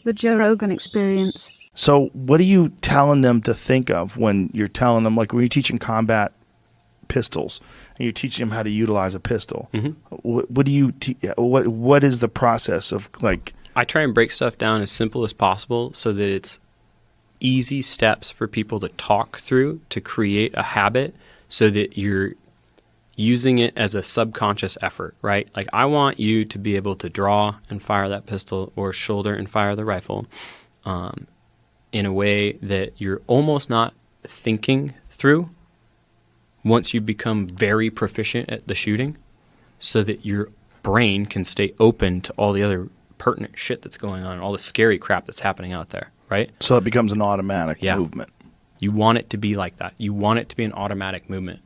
The Joe Rogan Experience. So what are you telling them to think of when you're telling them, like when you're teaching combat pistols and you're teaching them how to utilize a pistol? What do you what is the process of, like? I try and break stuff down as simple as possible so that it's easy steps for people to talk through to create a habit so that you're using it as a subconscious effort, right? Like, I want you to be able to draw and fire that pistol or shoulder and fire the rifle in a way that you're almost not thinking through once you become very proficient at the shooting, so that your brain can stay open to all the other pertinent shit that's going on, all the scary crap that's happening out there, right? So it becomes an automatic movement. You want it to be like that. You want it to be an automatic movement.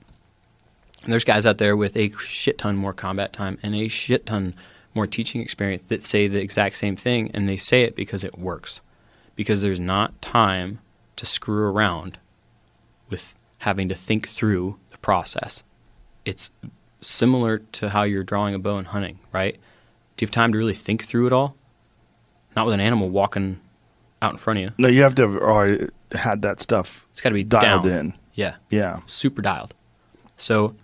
And there's guys out there with a shit ton more combat time and a shit ton more teaching experience that say the exact same thing, and they say it because it works. Because there's not time to screw around with having to think through the process. It's similar to how you're drawing a bow and hunting, right? Do you have time to really think through it all? Not with an animal walking out in front of you. No, you have to have already had that stuff. It's got to be dialed down. in. Yeah. Yeah. Super dialed. So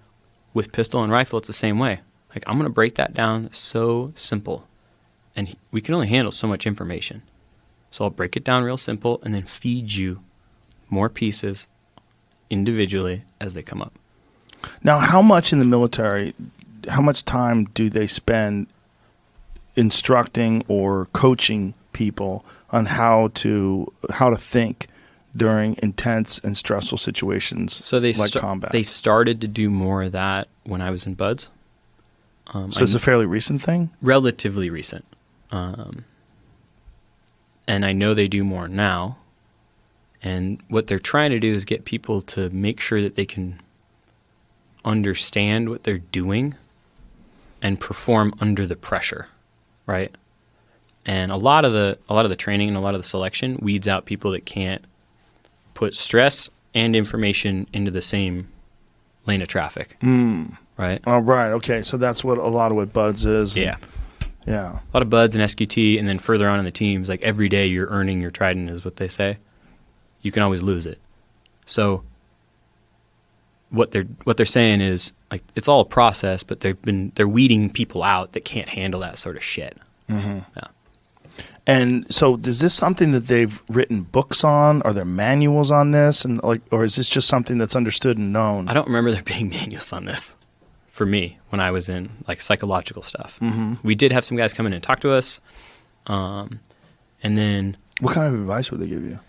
with pistol and rifle, it's the same way. Like, I'm going to break that down so simple. And we can only handle so much information. So I'll break it down real simple and then feed you more pieces individually as they come up. Now, how much in the military, how much time do they spend instructing or coaching people on how to think during intense and stressful situations, so like combat? They started to do more of that when I was in Buds. So it's a fairly recent thing? Relatively recent. And I know they do more now. And what they're trying to do is get people to make sure that they can understand what they're doing and perform under the pressure, right? And a lot of the training and a lot of the selection weeds out people that can't put stress and information into the same lane of traffic, right? Oh, right. Okay, so that's what a lot of what Buds is. Yeah. Yeah. A lot of Buds and SQT, and then further on in the teams, like every day you're earning your trident is what they say. You can always lose it. So what they're saying is, like, it's all a process, but they're weeding people out that can't handle that sort of shit. Mm-hmm. Yeah. And so, is this something that they've written books on? Are there manuals on this, and or is this just something that's understood and known? I don't remember there being manuals on this for me when I was in, like, psychological stuff. Mm-hmm. We did have some guys come in and talk to us, and then what kind of advice would they give you?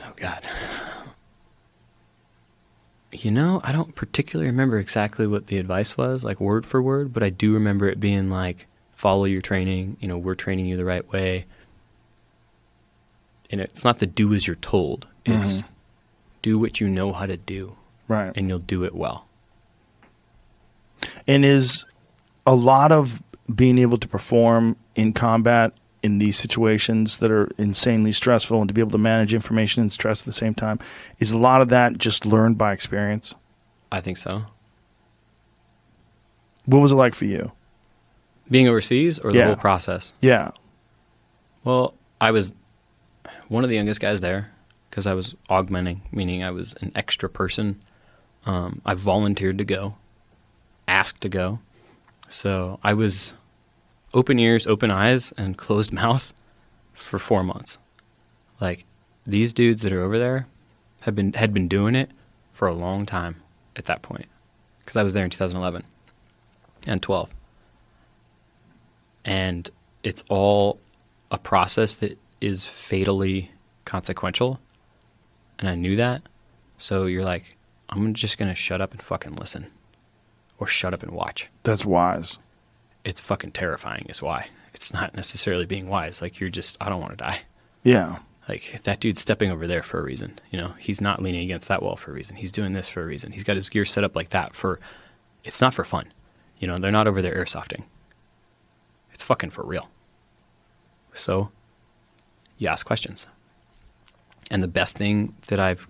Oh God, I don't particularly remember exactly what the advice was, like word for word, but I do remember it being like, follow your training, we're training you the right way. And it's not the do as you're told. It's do what you know how to do. Right. And you'll do it well. And is a lot of being able to perform in combat in these situations that are insanely stressful and to be able to manage information and stress at the same time, is a lot of that just learned by experience? I think so. What was it like for you? Being overseas or the whole process? Yeah. Well, I was one of the youngest guys there because I was augmenting, meaning I was an extra person. I volunteered to go, asked to go. So I was open ears, open eyes, and closed mouth for 4 months. Like, these dudes that are over there had been doing it for a long time at that point, because I was there in 2011 and 12. And it's all a process that is fatally consequential. And I knew that. So you're like, I'm just going to shut up and fucking listen. Or shut up and watch. That's wise. It's fucking terrifying is why. It's not necessarily being wise. Like, you're just, I don't want to die. Yeah. Like, that dude's stepping over there for a reason. He's not leaning against that wall for a reason. He's doing this for a reason. He's got his gear set up like that it's not for fun. They're not over there airsofting. It's fucking for real. So you ask questions. And the best thing that I've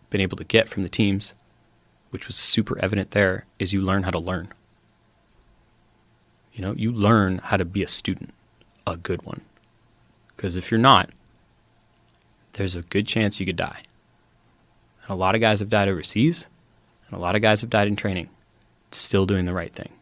been able to get from the teams, which was super evident there, is you learn how to learn. You learn how to be a student, a good one. Because if you're not, there's a good chance you could die. And a lot of guys have died overseas, and a lot of guys have died in training, still doing the right thing.